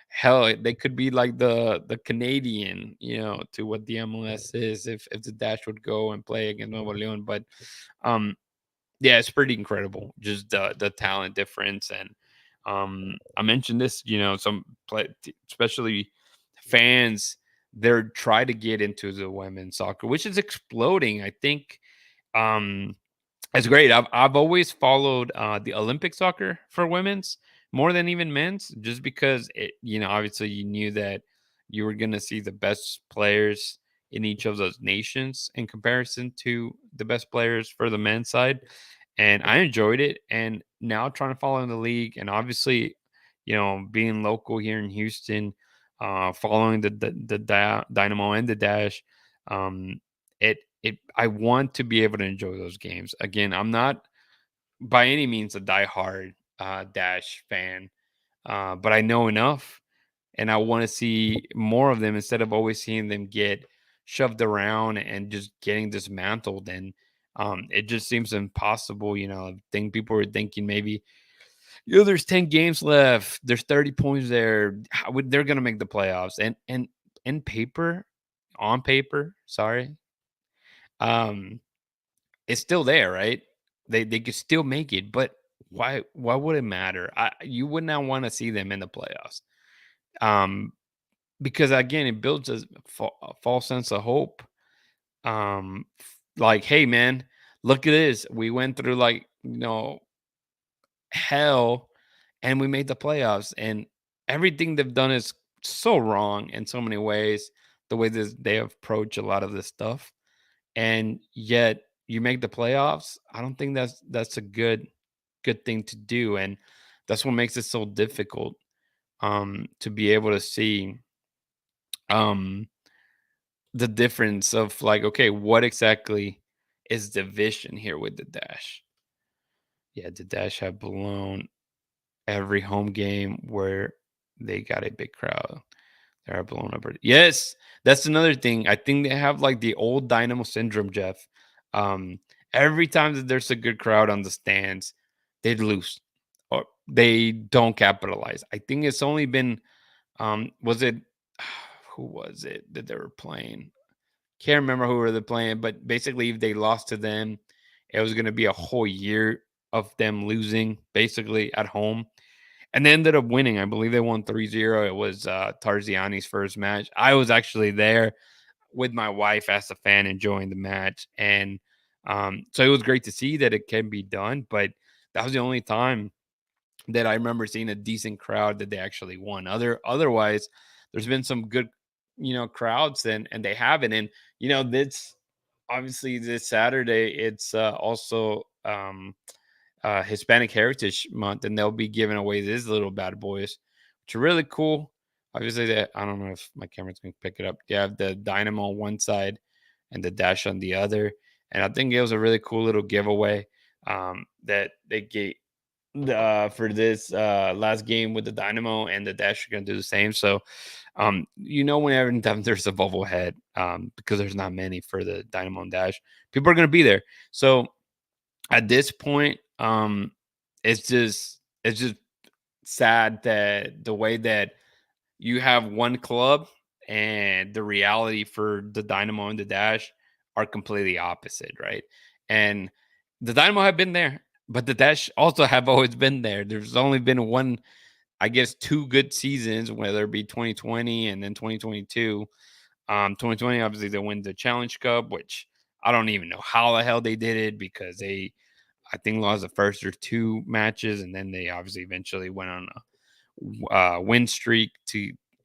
hell, they could be like the Canadian, to what the MLS is if the Dash would go and play against Nuevo Leon. But um, yeah, it's pretty incredible, just the talent difference. And I mentioned this, some especially fans, they're trying to get into the women's soccer, which is exploding. I think um, it's great. I've always followed the Olympic soccer for women's more than even men's, just because obviously you knew that you were gonna see the best players in each of those nations in comparison to the best players for the men's side, and I enjoyed it. And now trying to follow in the league, and obviously, being local here in Houston, following the Dynamo and the Dash, um, it I want to be able to enjoy those games. Again, I'm not by any means a diehard Dash fan, but I know enough, and I want to see more of them instead of always seeing them get shoved around and just getting dismantled. And it just seems impossible. I think people were thinking maybe, there's 10 games left, there's 30 points there. They're gonna make the playoffs, and in paper, on paper, sorry, um, it's still there, right? They could still make it, but why would it matter? You would not want to see them in the playoffs. Um, because again, it builds a false sense of hope. Like, hey man, look at this. We went through like hell, and we made the playoffs. And everything they've done is so wrong in so many ways. The way that they approach a lot of this stuff, and yet you make the playoffs. I don't think that's a good thing to do, and that's what makes it so difficult to be able to see um the difference of like, okay, what exactly is the vision here with the Dash? Yeah, the Dash have blown every home game where they got a big crowd. They're blown up. Yes, that's another thing. I think they have like the old Dynamo syndrome, Jeff. Um, every time that there's a good crowd on the stands, they lose or they don't capitalize. I think it's only been was it who was it that they were playing? Can't remember who were they playing, but basically if they lost to them, it was gonna be a whole year of them losing basically at home. And they ended up winning. I believe they won 3-0. It was Tarziani's first match. I was actually there with my wife as a fan enjoying the match. And so it was great to see that it can be done. But that was the only time that I remember seeing a decent crowd that they actually won. Otherwise, there's been some good, crowds, and they haven't. And this obviously this Saturday, it's also Hispanic Heritage Month, and they'll be giving away these little bad boys, which are really cool. Obviously, that I don't know if my camera's going to pick it up. You have the Dynamo on one side and the Dash on the other, and I think it was a really cool little giveaway that they gave for this last game with the Dynamo, and the Dash are going to do the same. So, whenever anytime there's a bobblehead, because there's not many for the Dynamo and Dash, people are going to be there. So at this point, it's just sad that the way that you have one club and the reality for the Dynamo and the Dash are completely opposite, right? And the Dynamo have been there, but the Dash also have always been there. There's only been one, I guess, two good seasons, whether it be 2020 and then 2022. 2020, obviously, they win the Challenge Cup, which I don't even know how the hell they did it, because I think, lost the first or two matches, and then they obviously eventually went on a win streak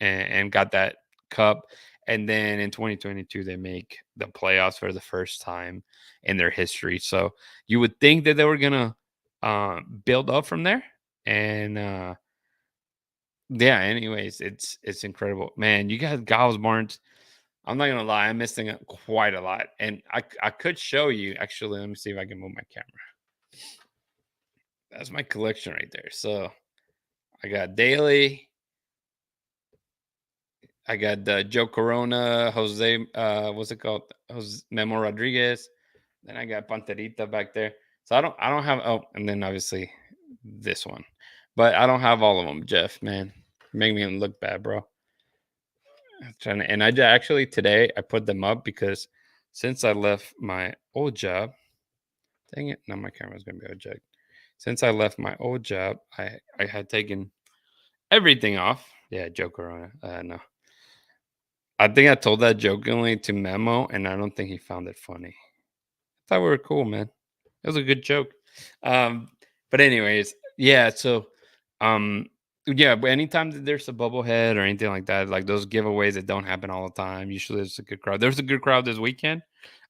and got that cup. And then in 2022, they make the playoffs for the first time in their history. So you would think that they were gonna build up from there. And yeah, anyways, it's incredible, man. You guys, Giles Barnes. I'm not gonna lie, I'm missing it quite a lot, and I could show you. Actually, let me see if I can move my camera. That's my collection right there. So I got Daly, I got Joe Corona, Jose, what's it called? Jose Memo Rodriguez. Then I got Panterita back there. So I don't have. Oh, and then obviously this one, but I don't have all of them. Jeff, man, make me look bad, bro. I'm trying to, and actually today I put them up because since I left my old job, dang it, now my camera's gonna be ejected. Since I left my old job, I had taken everything off. Yeah, joke around. No, I think I told that jokingly to Memo, and I don't think he found it funny. I thought we were cool, man. It was a good joke. Um, but anyways, yeah. So, um, yeah. But anytime that there's a bubblehead or anything like that, like those giveaways that don't happen all the time, usually there's a good crowd. There's a good crowd this weekend.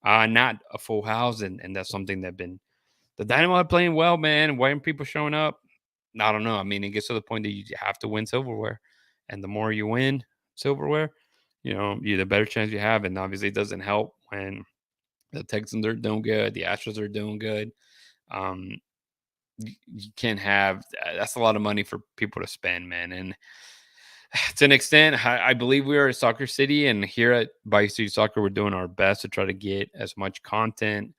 Not a full house, and that's something that been the Dynamo are playing well, man. Why aren't people showing up? I don't know. I mean, it gets to the point that you have to win silverware, and the more you win silverware, you the better chance you have. And obviously, it doesn't help when the Texans are doing good, the Astros are doing good. Um, you can't have that's a lot of money for people to spend, man. And to an extent, I believe we are a soccer city, and here at Bayou City Soccer, we're doing our best to try to get as much content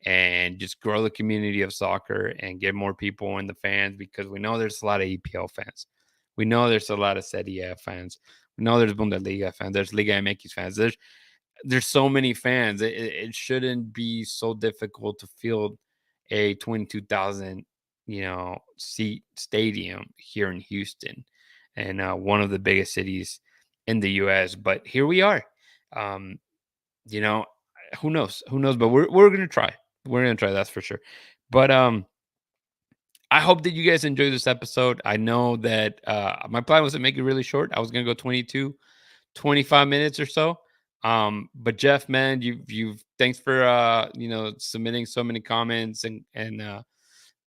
and just grow the community of soccer and get more people in the fans because we know there's a lot of EPL fans. We know there's a lot of Serie A fans. We know there's Bundesliga fans. There's Liga MX fans. There's so many fans. It shouldn't be so difficult to field a 22,000 seat stadium here in Houston, and one of the biggest cities in the U.S. But here we are. Um, you know, who knows? Who knows? But we're gonna try. We're gonna try. That's for sure. But I hope that you guys enjoyed this episode. I know that my plan was to make it really short. I was gonna go 22, 25 minutes or so. But Jeff, man, you've thanks for submitting so many comments and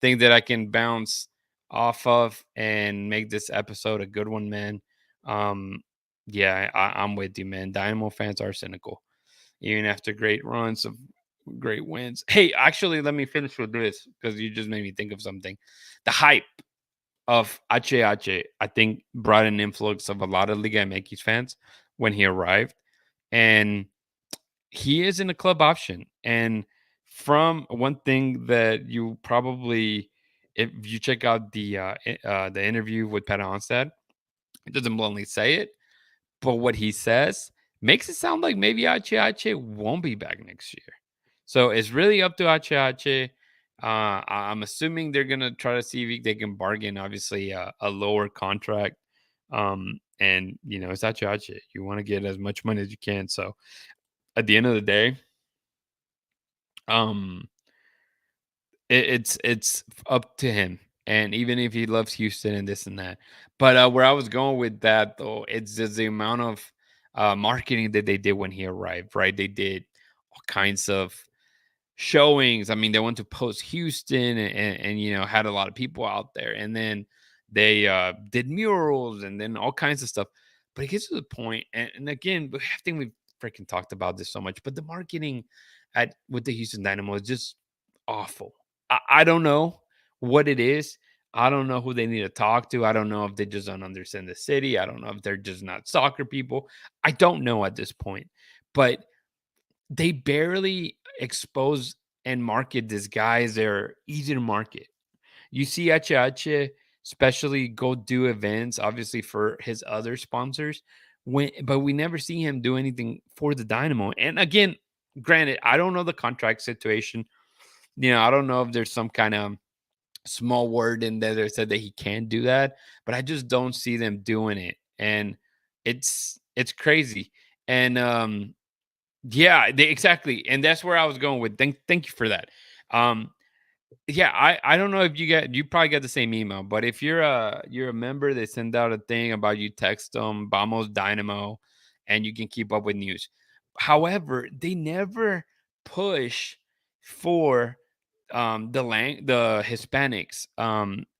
things that I can bounce off of and make this episode a good one, man. Um, yeah, I'm with you, man. Dynamo fans are cynical, even after great runs of great wins. Hey, actually, let me finish with this because you just made me think of something. The hype of H, I think, brought an influx of a lot of Liga MX fans when he arrived. And he is in a club option. And from one thing that you probably, if you check out the interview with Pat Onstad, it doesn't bluntly say it, but what he says makes it sound like maybe Ache won't be back next year. So it's really up to Ache. I'm assuming they're gonna try to see if they can bargain, obviously, a lower contract. And it's Ache. You want to get as much money as you can. So at the end of the day, um, it's up to him. And even if he loves Houston and this and that, but where I was going with that though, it's just the amount of marketing that they did when he arrived. Right, they did all kinds of showings. I mean, they went to post Houston and had a lot of people out there, and then they did murals and then all kinds of stuff. But it gets to the point, and again, I think we've freaking talked about this so much, but the marketing at with the Houston Dynamo is just awful. I don't know what it is. I don't know who they need to talk to. I don't know if they just don't understand the city. I don't know if they're just not soccer people. I don't know at this point, but they barely expose and market this guy as they're easy to market. You see Ache, especially go do events, obviously for his other sponsors, but we never see him do anything for the Dynamo. And again, granted, I don't know the contract situation. I don't know if there's some kind of small word in there that said that he can do that, but I just don't see them doing it. And it's crazy. And yeah, exactly. And that's where I was going with. Thank you for that. Um, yeah, I don't know if you probably got the same email, but if you're a member, they send out a thing about you text them Vamos Dynamo, and you can keep up with news. However, they never push for the Hispanics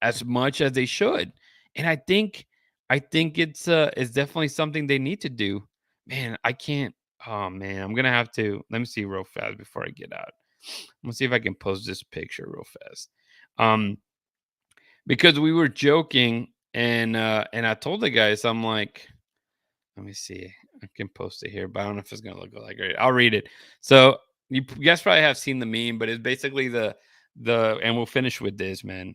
as much as they should. And I think it's definitely something they need to do. Man, I can't. Oh man, I'm gonna have to. Let me see real fast before I get out. I'm gonna see if I can post this picture real fast. Um, because we were joking, and I told the guys, I'm like, let me see. I can post it here, but I don't know if it's gonna look like it. I'll read it. So you guys probably have seen the meme, but it's basically the and we'll finish with this, man.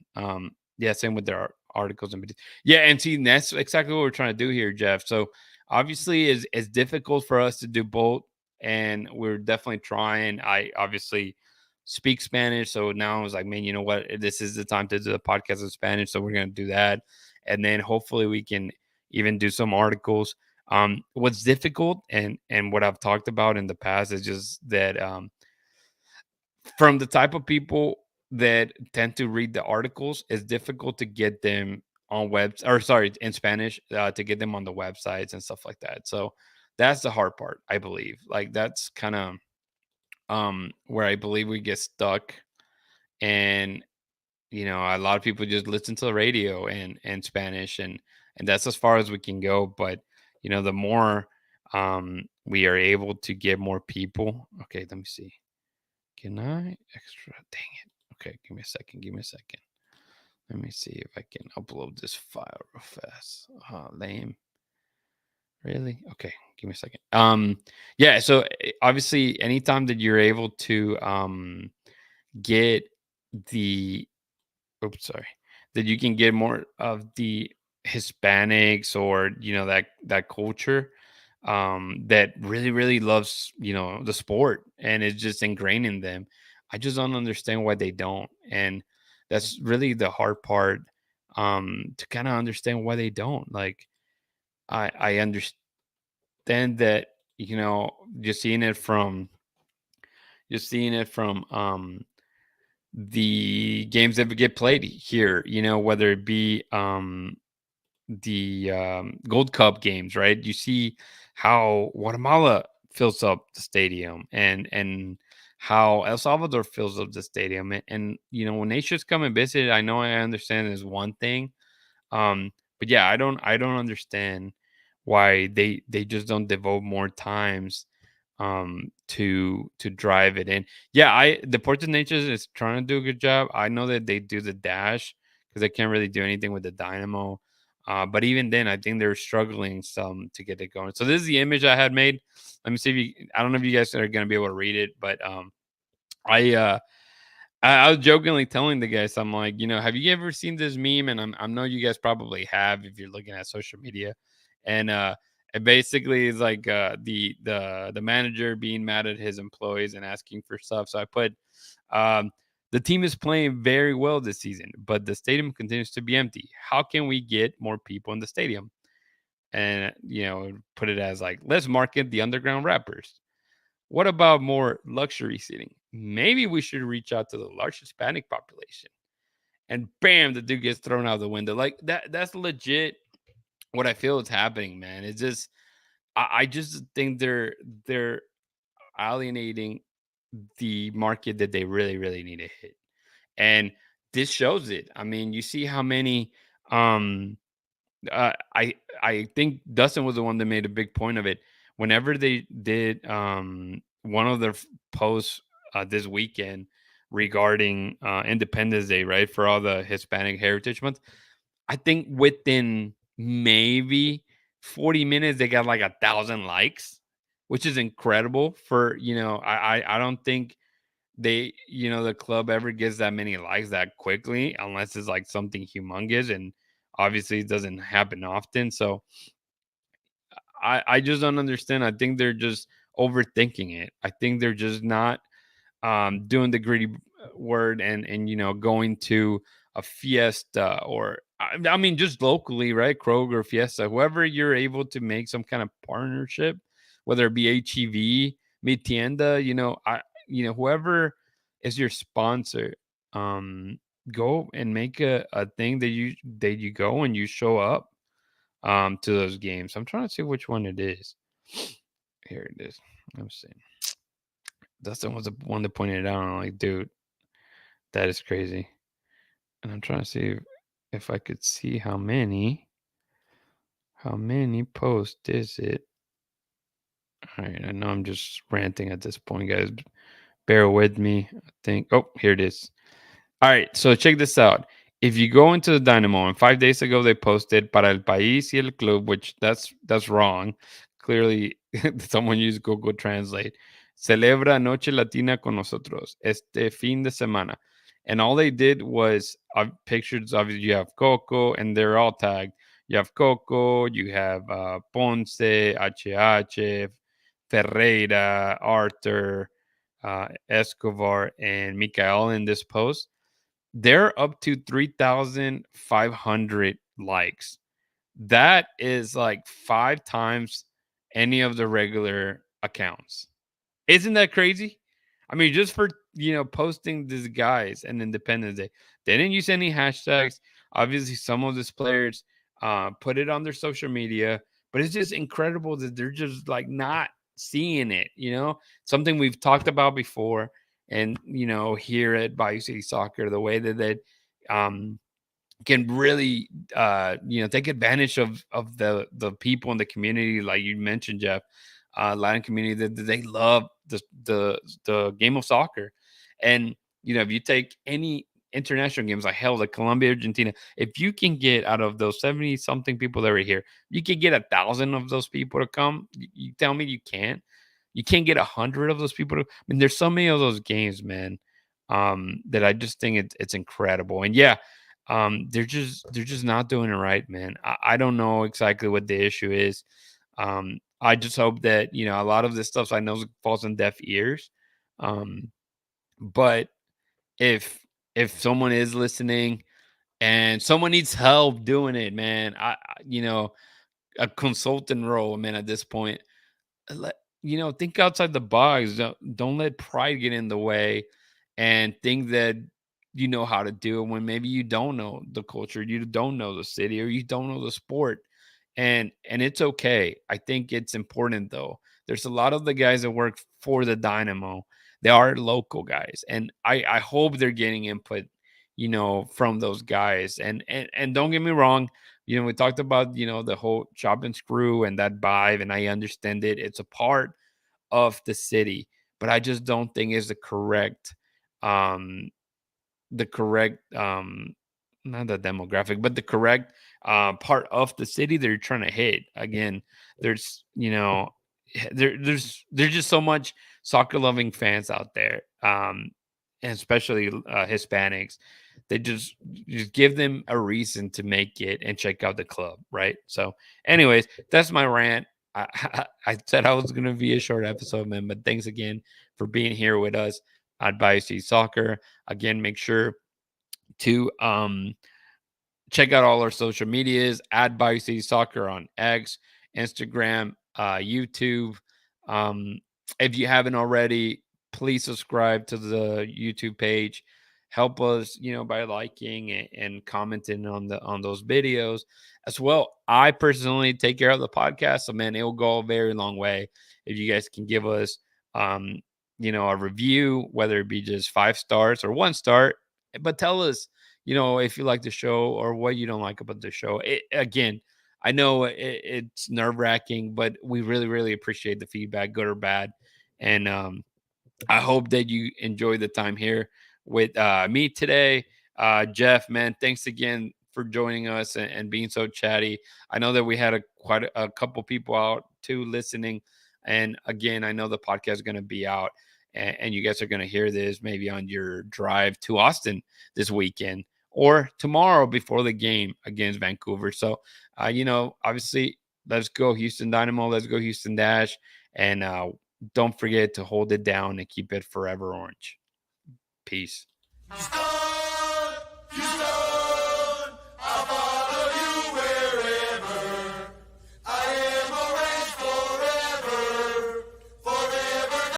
Yeah, same with their articles and videos. Yeah, and see, that's exactly what we're trying to do here, Jeff. So obviously, it's difficult for us to do both, and we're definitely trying. I obviously speak Spanish, so now I was like, man, you know what? This is the time to do the podcast in Spanish, so we're gonna do that, and then hopefully we can even do some articles. What's difficult and what I've talked about in the past is just that from the type of people that tend to read the articles, it's difficult to get them on webs or sorry in Spanish to get them on the websites and stuff like that. So that's the hard part, I believe. Like that's kind of where I believe we get stuck, and a lot of people just listen to the radio and Spanish, and that's as far as we can go. But the more we are able to get more people. Okay, let me see. Can I extra? Dang it. Okay, give me a second. Give me a second. Let me see if I can upload this file real fast. Oh, lame. Really? Okay, give me a second. Yeah. So obviously, anytime that you're able to get the oops, sorry, that you can get more of the Hispanics or that culture that really really loves the sport and is just ingrained in them. I just don't understand why they don't, and that's really the hard part, to kind of understand why they don't. Like I understand that just seeing it from the games that get played here, whether it be the Gold Cup games, right? You see how Guatemala fills up the stadium, and how El Salvador fills up the stadium, and when nations come and visit, I understand is one thing, but yeah, I don't understand why they just don't devote more times to drive it in. Yeah, the Ports Natures is trying to do a good job. I know that they do the dash because they can't really do anything with the dynamo. But even then, I think they're struggling some to get it going. So this is the image I had made. Let me see if I don't know if you guys are gonna be able to read it, but I uh I was jokingly telling the guys, I'm like, have you ever seen this meme? And I know you guys probably have if you're looking at social media. And it basically is like the manager being mad at his employees and asking for stuff. So I put um, the team is playing very well this season, but the stadium continues to be empty. How can we get more people in the stadium? And put it as like, let's market the underground rappers. What about more luxury seating? Maybe we should reach out to the large Hispanic population. And bam, the dude gets thrown out the window. Like that's legit what I feel is happening, man. It's just I just think they're alienating the market that they really, really need to hit. And this shows it. I mean, you see how many um uh, I I think Dustin was the one that made a big point of it. Whenever they did one of their posts this weekend regarding Independence Day, right, for all the Hispanic Heritage Month, I think within maybe 40 minutes they got like 1,000 likes, which is incredible for I don't think the club ever gets that many likes that quickly unless it's like something humongous, and obviously it doesn't happen often. So I just don't understand. I think they're just overthinking it. I think they're just not doing the gritty word, and going to a fiesta, or I mean just locally, right? Kroger, Fiesta, whoever you're able to make some kind of partnership, whether it be HEV, Mi Tienda, whoever is your sponsor, um, go and make a thing that you go and you show up to those games. I'm trying to see which one it is. Here it is. I'm saying Dustin was the one that pointed it out. I'm like, dude, that is crazy. And I'm trying to see if I could see how many posts is it. All right, I know I'm just ranting at this point, guys. Bear with me. I think. Oh, here it is. All right, so check this out. If you go into the Dynamo, and 5 days ago they posted para el país y el club, which that's wrong. Clearly, someone used Google Translate. Celebra Noche Latina con nosotros este fin de semana, and all they did was pictures of you have Coco, and they're all tagged. You have Coco, you have Ponce, HH, Ferreira, Arthur, Escobar, and Mikael in this post. They're up to 3,500 likes. That is like 5 times any of the regular accounts. Isn't that crazy? I mean, just for posting these guys and Independence Day, they didn't use any hashtags. Obviously, some of these players put it on their social media, but it's just incredible that they're just like not seeing it. Something we've talked about before, and here at Bayou City Soccer, the way that they um, can really take advantage of the people in the community, like you mentioned, Jeff. Latin community that they love the game of soccer. And if you take any international games, like hell, like Colombia, Argentina, if you can get out of those 70 something people that were here, you can get 1,000 of those people to come. You tell me you can't get 100 of those people to, I mean, there's so many of those games, man, that I just think it's incredible. And yeah, they're just not doing it right, man. I don't know exactly what the issue is. I just hope that a lot of this stuff I know falls on deaf ears. Um, but if someone is listening and someone needs help doing it, man, a consultant role, man, at this point, think outside the box. Don't let pride get in the way and think that you know how to do it when maybe you don't know the culture, you don't know the city, or you don't know the sport. And it's okay. I think it's important though. There's a lot of the guys that work for the Dynamo. They are local guys, and I hope they're getting input, from those guys. And don't get me wrong, we talked about the whole chop and screw and that vibe, and I understand it. It's a part of the city, but I just don't think is um the correct not the demographic, but the correct part of the city they're trying to hit. Again, there's there's just so much soccer loving fans out there, and especially Hispanics. They just give them a reason to make it and check out the club, right? So anyways, that's my rant. I said I was going to be a short episode, man, but thanks again for being here with us at Bayou City Soccer. Again, make sure to check out all our social medias at Bayou City Soccer on X, Instagram, YouTube. Um, if you haven't already, please subscribe to the YouTube page. Help us, by liking and commenting on those videos as well. I personally take care of the podcast, so man, it will go a very long way if you guys can give us, a review, whether it be just 5 stars or 1 star. But tell us, if you like the show or what you don't like about the show. Again, I know it's nerve wracking, but we really, really appreciate the feedback, good or bad. And I hope that you enjoy the time here with me today. Jeff, man, thanks again for joining us and being so chatty. I know that we had quite a couple people out too listening. And again, I know the podcast is going to be out, and you guys are going to hear this maybe on your drive to Austin this weekend or tomorrow before the game against Vancouver. So, obviously, let's go Houston Dynamo. Let's go Houston Dash. And don't forget to hold it down and keep it forever orange. Peace. Houston, Houston.